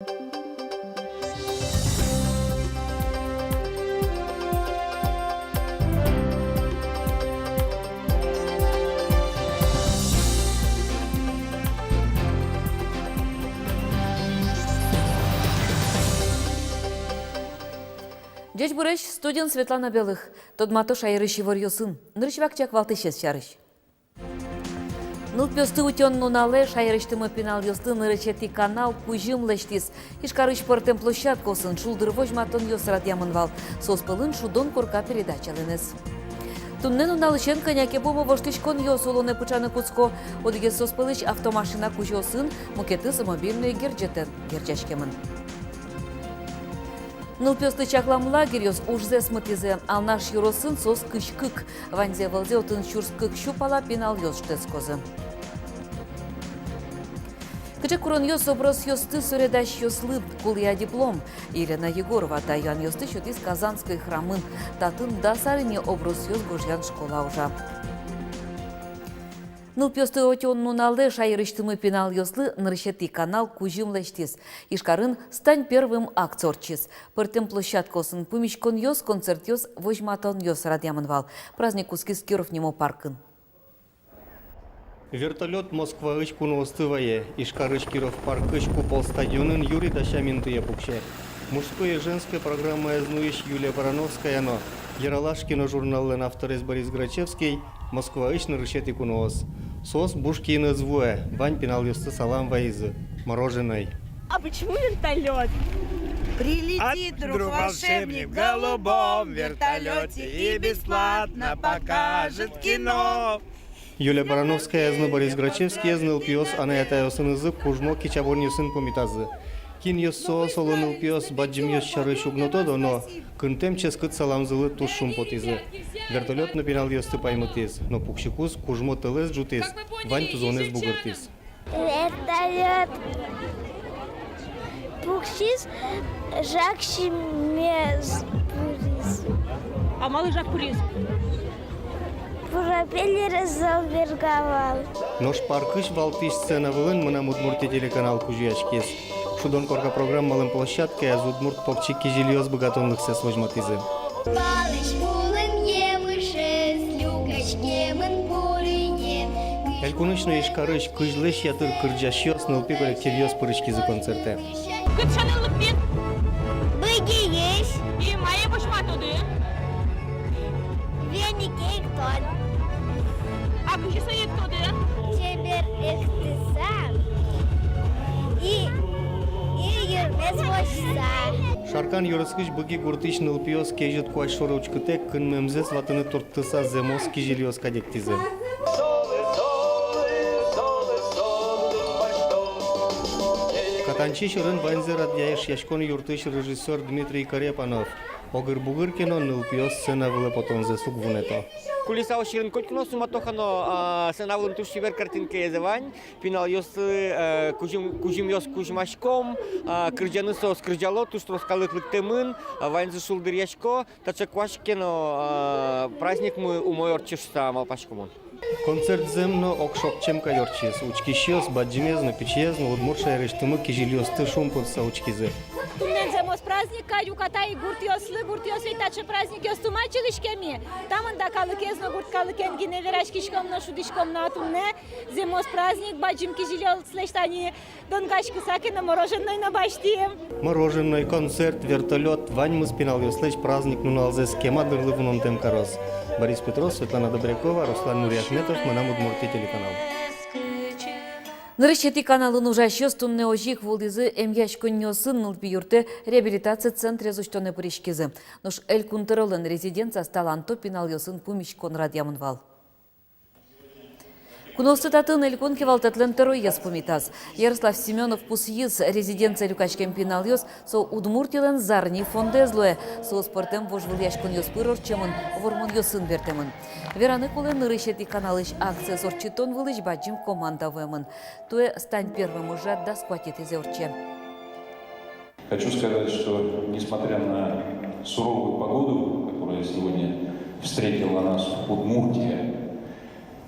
Дечь бурыш студент Светлана Белых. Тодмато шайрыщи ворьосын. Нырчвак чак валтышес чарыш. Ныл пёсты утен нунале шайрыштымы пенал ёсты нырычети канал кужим лештис. Ишкарыш портем площадкосын шулдыр вожматон ёсрат ямынвал. Соспылын шудон корка передача ленес. Туннен уналышен коняке бомо воштышкон ёсулоне пычаны куцко. Одиге соспылыш автомашина кужёсын мукетыс мобильный герджетен герчашкемын. Нылпёсты чаклам лагерьёс ужзе смытизе, ал наш юросын сос кыш-кык. Ванзе валзе отын чурс-кык щупала пинал ёс штецкозы. Кыче курон ёс образ ёсты соредащ ёслып кулия диплом. Елена Егорова таян ёсты щот из Казанской храмын. Татын дасарине образ ёс гожьян школа ужа. Нылпёсты отен нунале шайрыштымы пенал ёслы нырщети канал кужим лештис. Ишкарын стань первым акцорчис. Пыртем площадкосын пумичкон ёс концерт ёс вожматон ёс радиамынвал. Праздник ускис Киров немо паркын. Вертолет Москва-ыч куностывае, Ишкарыч Киров паркыч купол стадионын Юрий Дащаминтые пукше. Мужское и женское программа эзнуищ Юлия Барановская, но Яралашкино журнален авторес Борис Грачевский, Москва-ыч нырщети кунос. Сос бушкины звуэ, вань пенал ёсты салам ваизы, мороженой. А почему вертолет? Прилетит друг волшебник в голубом вертолете и бесплатно покажет кино. Юлия Барановская эзны Борис Грачевский эзныл пиос, она это ёсын ызы кужмо кичаборни сын помитазы. Кин ёссо солоныл пиос баджим ёс чары шугнотодо, но кынтем ческыт салам зылы туш шум потизы. Вертолет напинал ёсты паймытиз, но пукшикус кужмо тылез джутиз, вань тузонез бугыртиз. Вертолет пукшиз жакшимез пуриз. А малый Жак Пурис? Пропеллер залверговал. Нож паркыш валтыш сцена вылын мына Удмуртия телеканал кужуячкес. Шудон корка программалын площадке аз Удмурт топчик кижильёз богатонлык сес вожматизы. Балыш пулын емышез, люкачкемын пулыне. Элькунычно ишкарыш кыжлыш ятыр кырджащёс нылпи коллектив ёс пырышкизы концерте. Кыт шанылып бит? Быги есть, И мои башматоды. веник эктон. А кыжысы ектоды? Чебер эктисам. И юрмез вошса. Шаркан юрыскыш быги гуртыш нылпиёс кежет куаш шорочкытек кын мемзес ватыны турттыса земос кижильёс кадектизы. Катанчи шырын ванзе радяеш яшкон юртыш режиссер Дмитрий Карепанов. Огыр-бугыр кино нылпиёс сцена вылы потонзе сугвунето. Кулиса оширын котькино суматохано сценавлын тушшивер картинке езевань, пинал ёсы кужим ёс кужмашком, кырджаны сос кырджало, туш троскалыклык темын, ваньзы шулдыр яшко, тачаквашкено праздник мы умойорчишса малпашкомон. Концерт земно окшокчем кайорчис. Учкищёс баджимезно пичезно удмурша рештымы кижильёс ты шумпутса учкизы. Туннен зemos праздник, юката и гурт ёслы, гурт ёсвей тачы праздник ёсту мачылышкеми. Там ында калыкезно гурт калыкен гине верашкишком на шудишком на тунне. Зemos праздник, баджим кижильёл слештани донгашкы сакена мороженой на баштием. Мороженый, концерт, вертолет, вань мы спинал ёслэч праздник нуналзе схема дырлы вунон тем корос. Борис Петров, Светлана Добрякова, Руслан Нуриахметов, Манам Удмуртия телеканал. Нырщети каналын ужащёс тунне ожик вулдизы эмьяшконнёсын нылпи юрте реабилитация центре зуштоне пырышкизы. Нуш эль кунтырылын резиденция сталанто пинал ёсын пумичкон радиамынвал. Куновсы татын элькон кевалтатлен терой яспумитаз. Ярослав Семенов пусиз резиденция люкачкен пинал ёс со Удмуртилен зарни фондезлуэ со спортем вожвыл яшкон ёс пырор чемын вормон ёсын вертемын. Вераны кулен нырыщети каналыш акция сорчитон вылыш баджим команда вэмын. Туэ стань первым уже да схватит из орче. Хочу сказать, что несмотря на суровую погоду, которая сегодня встретила нас в Удмуртии,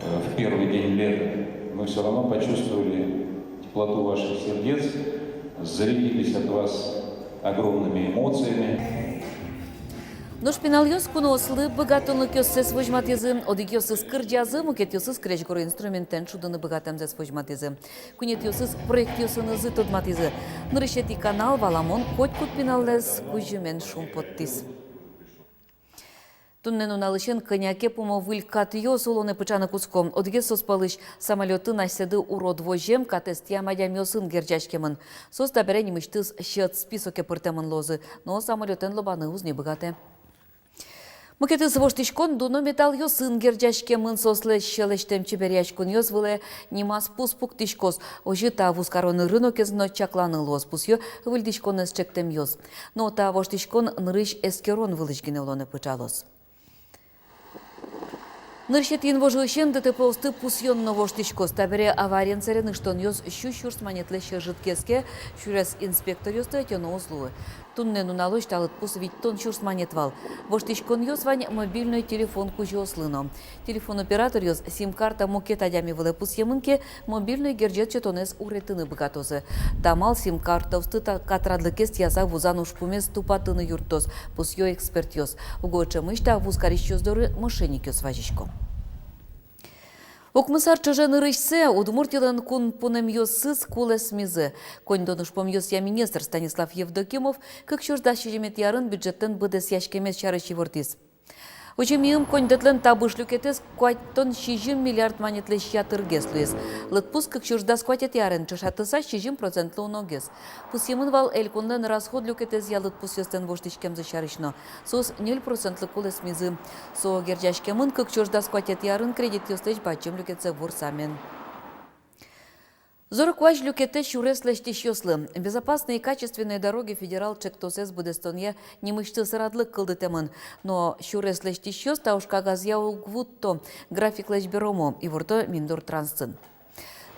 в первый день лета, мы все равно почувствовали теплоту ваших сердец, зарядились от вас огромными эмоциями. Нож пинал йос куно ослы богатонлык йоссес вожматезы, одик йоссес кырджазы, мукет йоссес кречгоро инструментен чудыны богатемзес вожматезы. Кунет йоссес проект йоссынызы тодматезы. Нырышети канал валамон хоть кут пиналлес кужумен шум подтис. Туннен уналышен коняке пумо вылькат йос улоне пычаны куском. Одиге соспалыш самолеты наседы урод вожем катест ямадям йосын герджачкемын. Сос таберени мыштыз счет списоке пыртемын лозы, но самолетен лобаны узни богате. Мукеты звоштишкон дуно металл йосын герджачкемын сосле щелештем чеберячкун йос выле нимас пус пуктишкос. Ожи та вускароны рынок эзно чакланы лоз пусё выльдишкон эс чектем йос. Но та воштишкон нырыш эскерон вылышгине улоне пычалос. Ныршет инвожылышен ДТП осты пусьонно воштишкос. Табере авариян царен штон йос щущурс манетлеше житкеске шурес инспектор йосты этено озлуы. Туннен уналыш талыт пус вить тон шурс манетвал. Воштишкон йос вань мобильный телефон кужи ослыно. Телефон оператор йос сим-карта мукет адями выле пусьемынке мобильный герджет четонес уретыны богатозы. Тамал сим-карта осты катрадлыкест яза вузан ушпумес тупатыны юртос. Пусьё эксперт йос. Угоча мышта вузкарищ йоздоры мошенник йос важишко. Окмысар чыжен ырышсе, удмуртилен кун пунем йоссыз кулес мизе. Конь донушпом йосья министр Станислав Евдокимов, как чужда щеремет ярын бюджеттен быдес яшкемес чарыщи вортис. Учемиым конь детлен табыш люкетес куаттон 60 миллиард манетле щатыргес луес. Лытпус как чужда скватет ярын чышатыса 60% луногес. Пусемын вал элькунден расход люкетес я лытпус йостен воштичкем зачарышно. Сос 0% кулес мизы. Со герджашкемын как чужда скватет ярын кредит йостеч бачем люкетсе вурсамен. Зорок важ люкете шурес лештиш йослы. Безопасные и качественные дороги федерал чектосес будестонья немышты сарадлык кылдытемын. Но шурес лештиш йос таушка газья угвутто график лечберомо и ворто миндор трансцин.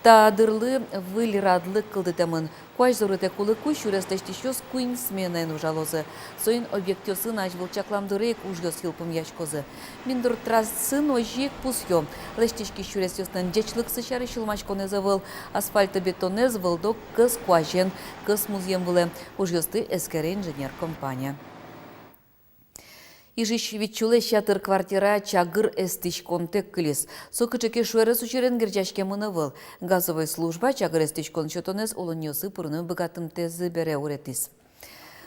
Та дырлы выль радлык кылдытемын. Куаш зорыте кулыку шурес лештиш йос куин сменен ужалозы. Соин объект йосын аж волчакламдырек уж йос хилпым яшкозы. Миндор трансцин ожик пусьё. Лештишки шурес йоснен дечлык сычары шылмачконе завыл. Асфальта бетонез вылдок кыз куажен, кыз музеем выле. Уж йосты эскере инженер компания. Ижиш вичуле щатыр квартира чагыр эстиш контек кылис. Сокычеке шуэры сучерен герджашке мынывыл. Газовой служба чагыр эстиш кончетонес улыньосы пырны богатым тезы бере уретис.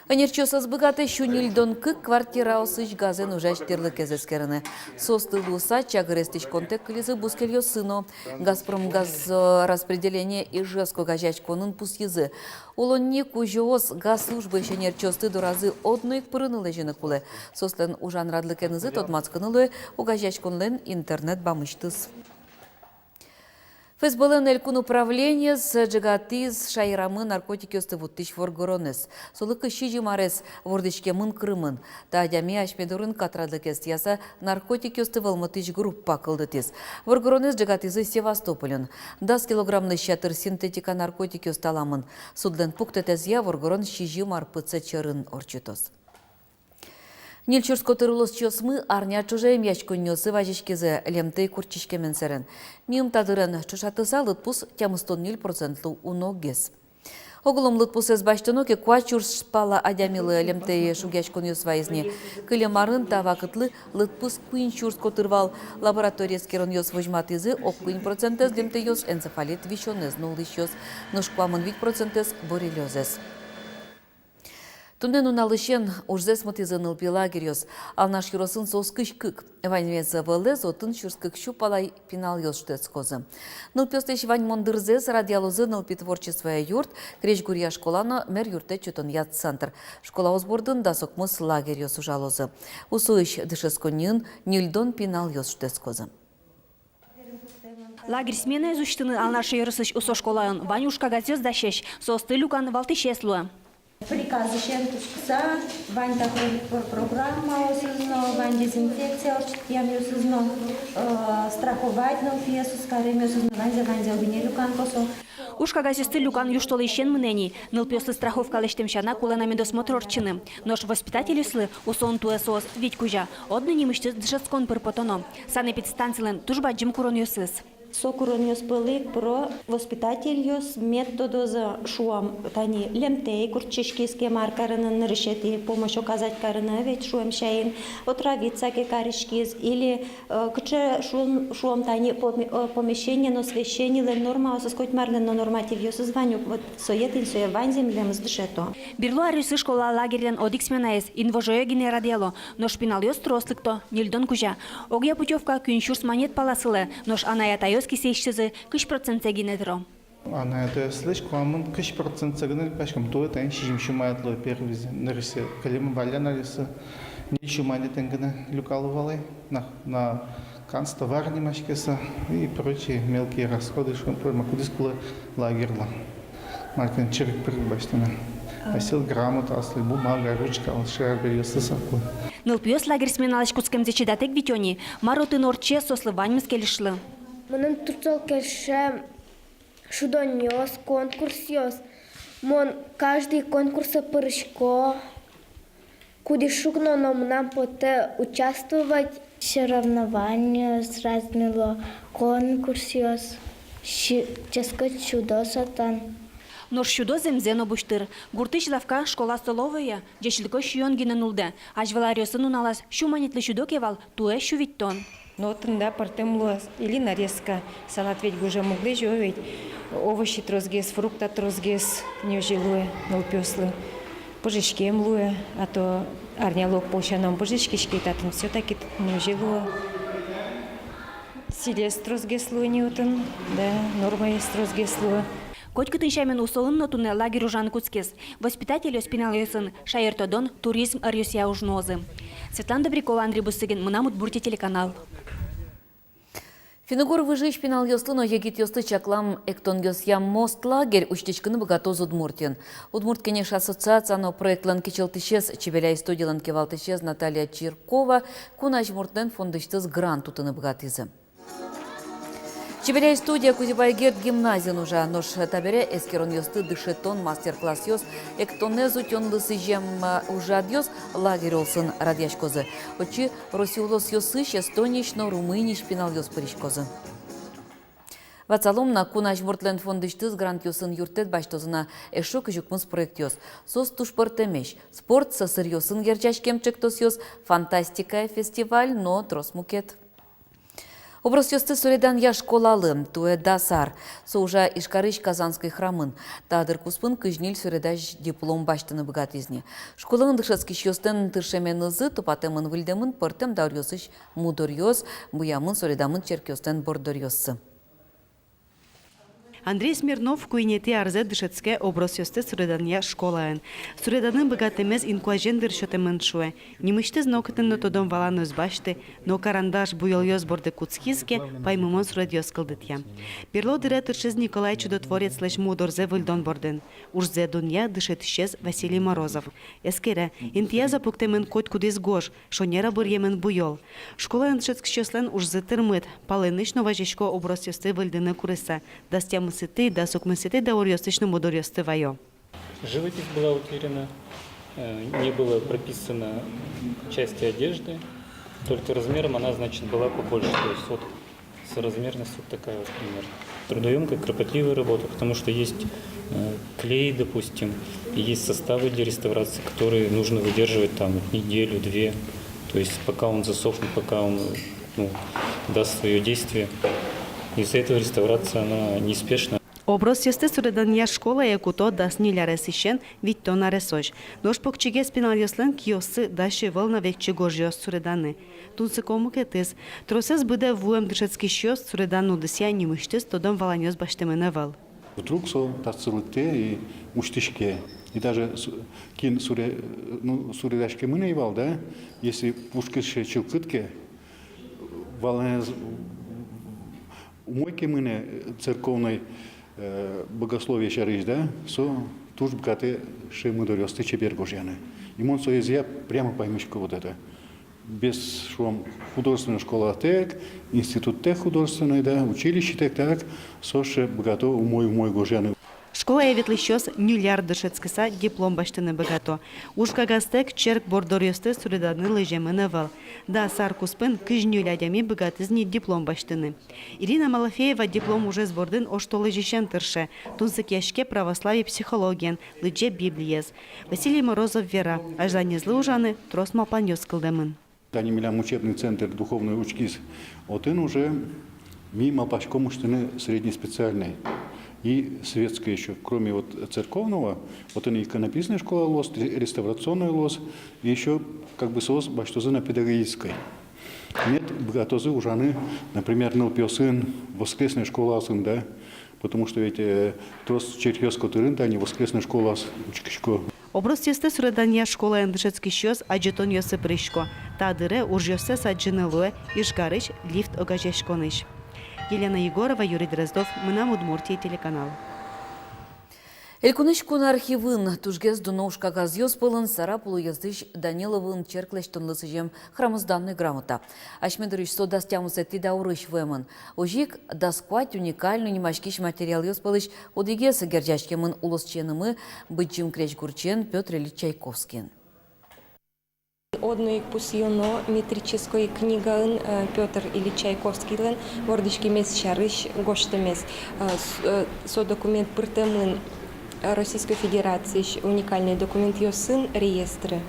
Анерчосыз богаты щунильдон кык квартира осыч газен ужаш терлык эзескеріне. Состы луса чагыр эстиш контек кылизы бускельё сыно. Газпром газ распределение и жеско газячконын пусьезы. Улонни кужоос газ службы щенерчосты доразы одноик пырынылы жені кулы. Сослен ужан радлыкенызы тодмацкынылы угазячконлен интернет бамыштыз. ФСБлен элькун управление с джигатиз шайрамы наркотики остывуттыш воргоронес. Солыкы щижи марес вордышке мын крымын. Та адями ашмедурын катрадыкест яса наркотики остывалмытыш группа кылдытес. Воргоронес джигатизы Севастополен. 10 килограммны щатыр синтетика наркотики осталамын. Судлен пуктетез я воргорон щижи марпыца чырын орчитос. Нильчурско тырылыс чосмы арня чужаем яшкуньосы важишкезе лемтей курчишке менсерен. Мим тадырен чушатыса лытпус тямыстон 0% уногес. Оглом лытпус эс баштыноке куачурс шпала адямилы лемтей шугяшкуньос вайзне. Кылемарын тавакытлы лытпус куинчурско тырвал лабораторияскерон йос вожматызы ок 1% лемтей йос энцефалит вишонез нулыш йос нушквамын 8% боррелиозес. Туннен уналышен ужзес мотизаныл пилагерьос, ал наш юросын сос кыш-кык. Ваньвеца вэлэс отын шурскык щупалай пинал йос штецкозы. Ныл пёстыш вань мондырзес радиалозы ныл питворчествая юрт, креш гурья школано мер юрте чутон яд центр. Школа озбордын да сокмыс лагерь йос ужалозы. Усуыш дышесконин нильдон пинал йос штецкозы. Лагерь смены изучтыны ал наши юрысыш усо школаын Ванюшка газёз дащещ, состы люкан валтышеслуа. Приказы шентушкса, вань такой программа осозно, вань дезинфекция я осозно, страховать на фесу, скорее осозно, вань делбине люкан косо. Ушка газесты люкан юштолы ищен мнений, ныл пёслы страховка лештем шана кулена медосмотрорчины. Нож воспитатель услы усон туэсос, ведь кужа, одны немышты джетскон пырпотоно. Санэпидстанцилен тужба джим курон юсыс. сокурон пылык про воспитатель методу за шуам тани лемтей курчишкиске маркарынан решети помощь оказать карына ведь шуам шаин отравиться ке каришкиз или кче шуам тани помещение но освещение лен норма соскоть марлен но норматив ёс званю вот соетин соя ванзем лем сдшето. Бирло арюсы школа лагерьлен одиксменаес инвожое генерадело, но шпинал ёс трослыкто, нильдон кужа. Огья путевка кюншурс монет паласылы, но аная тайос кисейшчизы кыш процент генетро. Она это слышь, кому кыш процент загнали, пашкам то это шижим шумает ло первый нарысе, калим валя нарысе, не шумает тенгана люкалувалы на канц товарни машкеса и прочие мелкие расходы, что макудискула лагерла. Маркин черик прибаштина. Асил грамота, асли бумага, ручка, алшер берёсы саку. Нылпиос лагерь сменалаш куцкем зачидатек витёни, мароты норче сослываньм скелишлы. Мон турцол кеше шудоньос, конкурсиос. Мон каждый конкурса пырышко. Куди шукно нам поте участвовать. Соревнования сразнило конкурсиос. Ческать чудо-сатан. Нор щудо земзено буштыр. Гуртыш лавка школа столовая, жешилко шуйон гиненулда. Ажваларёсын уналас шуманитлы щудо кевал, туэ щувиттон. Но тында партемло или нарезка. Салат ведь уже могли же ведь овощи трозгес, фрукта трозгес не жилуе, нолпёслы. Пожички млуе, а то арнялок полшаном пожички шкитатым все-таки не жилуе. Силес трозгес луниутын, да, норма есть трозгес луе. Котька тыншамен усолын нотуне лагерь ужан куцкес. Воспитатель спиналёсын шаертодон туризм арюсия ужнозы. Светлана Добрякова, Андрей Бусыгин, Мынамут Бурти телеканал. Финогор выжи шпинал ёслыно егит ёсты чаклам эктон ям мост лагерь учтичканы богатоз Удмуртин. Удмурткенеш ассоциацияно проектлан кичелтышез чебеляй студиялан кевалтышез Наталья Чиркова кунаш муртен фондыштыз грант утыны богатызы. Чебеляй студия Кузибайгет гимназия нужа, нож табере эскерон ёсты дышетон мастер-класс ёс, эктонезу тёнлысы жем ужад ёс лагерь олсын радяшкозы. Очи росиулос ёсы шестонишно румыниш пинал ёс паришкозы. Вацалом на кунаш муртлен фондыштыз грант ёсын юртет баштозына эшок жүкмыз проект ёс. Сос тушпортемеш, спорт сасыр ёсын герчашкем чектос ёс, фантастика фестиваль, но тросмукет. Образ ёсты соредан я школалы, туэ дасар, соужа ишкарыш Казанской храмын. Тадыр куспын кыжнил соредаж диплом баштыны богатизни. Школын дышацкиш ёстын тыршеменызы тупатемын вильдемын пыртем дар ёсыш мудор ёс, буямын соредамын черк ёстын бордор ёссы. Андрей Смирнов куинети арзе дышецке образ ёсты суредания школаен. Суреданын богатемез инкуажендыр шотемын шуе. Немышты знокытын нотодон валан өзбашты, но карандаш буял ёс борды куцкизке, паймымон суред ёс кылдытья. Берло директоршез Николай Чудотворец леш мудорзе выльдон борден. Ужзе дунья дышетшез Василий Морозов. Эскере, интия запуктемын коть кудис гош, шонера бурьемен буйол. Школаен дышецк ёслен ужзе тырмыт, паленыш новажешко образ ёсты выльдыны курыса. Дастям да сукмысыты да урьёстычны мудор ёсты вайо. Живопись была утеряна, не было прописано части одежды, только размером она, значит, была побольше, то есть вот соразмерность вот такая вот примерно. Трудоемкая, кропотливая работа, потому что есть клей, допустим, и есть составы для реставрации, которые нужно выдерживать там неделю-две, то есть пока он засохнет, пока он даст свое действие. Из-за этого реставрация, она неспешна. Образ ёсты суредания школа якуто дас нилярес ишен виттон аресож. Нож покчиге спинал ёслен киосы даши волна векчи гожьёс суреданы. Тунсы кому кетес. Тросес буде вуем дышецки щёс суредану дысия немыштыс тодом валанёс баштемене вал. Вдруг со тацылыте и уштышке. И даже кин суредашке мыне вал, да? Если пушкыше чилкытке, валанёс умойки мыне церковной богословие шарыш, да, со туж бгаты ше мудорёсты чепер гожьяны. И мон со изъя прямо поймышко вот это. Без шум художественная школа тек, институт тек художественный, да, училище тек так, со ше бгато умой гожьяны. Школа эветлещёс нюляр дышецкиса диплом баштыны богато. Ушка гастек черк бордорёсты суриданы лыжемыны вал. Да саркуспын кыжнюлядями богатызни диплом баштыны. Ирина Малафеева диплом уже сбордын оштолы жишен тырше. Тунсык яшке православие психологиян, лыже библиез. Василий Морозов вера, ажданезлы ужаны трос малпанёс кылдымын. Они милям учебный центр духовной учкис. Вот он уже мимо пачком уштыны среднеспециальной. И светская еще, кроме вот церковного, вот они иконописная школа лос, реставрационная лос, и еще как бы сос баштозына педагогической. Нет, богатозы ужаны, например, сын, воскресная школа сын, да, потому что ведь трос черкёско тырын, да, не воскресная школа учкишко. Образ ёсты суредания школа эндышецкий щёс аджетон ёсы прышко. Тадыре уж ёсы саджынылуэ, ишгарыч, лифт огажешконыш. Елена Егорова, Юрий Дроздов, Мынам Удмуртия, телеканал. Элькуныш кун архивын тужгез дуноушка газьёс пылын сарапулу ездыш Даниловын черклештон лысыжем храмызданный грамота. Ашмендырыш содас тямусы тидаурыш вэмын. Ожик дасквать уникальный немашкиш материал ёс пылыш одигес герджашкемын улосченымы быджим креш гурчен Петр Ильич Чайковский. Одной пусионо метрической книгын Петр Ильич Чайковский лен вордышки мес шарыш гоштемес со документ пыртемын Российской Федерации уникальный документ ёсын реестры.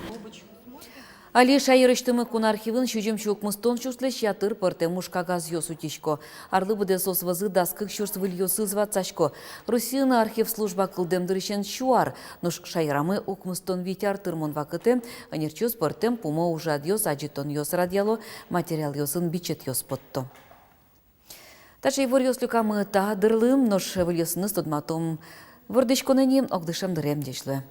Али шайырыштымы кун архивын шүжем шук-мыстон шүрслеш ятыр пырте мушка газ ёс утишко. Арлы бұде сосвазы даскық шүрс выл ёсы звацашко. Русина архив служба кылдемдырышен шуар. Нуш шайрамы укмыстон витяр тырмон вакыты. Анерчёс пыртем пумо ужад ёс аджитон ёс радиало материал ёсын бичет ёс потто. Ташей вор ёс люкамы та дырлым, нош выл ёсыны студматом. Вырдышконени огдышем дырем дешлы.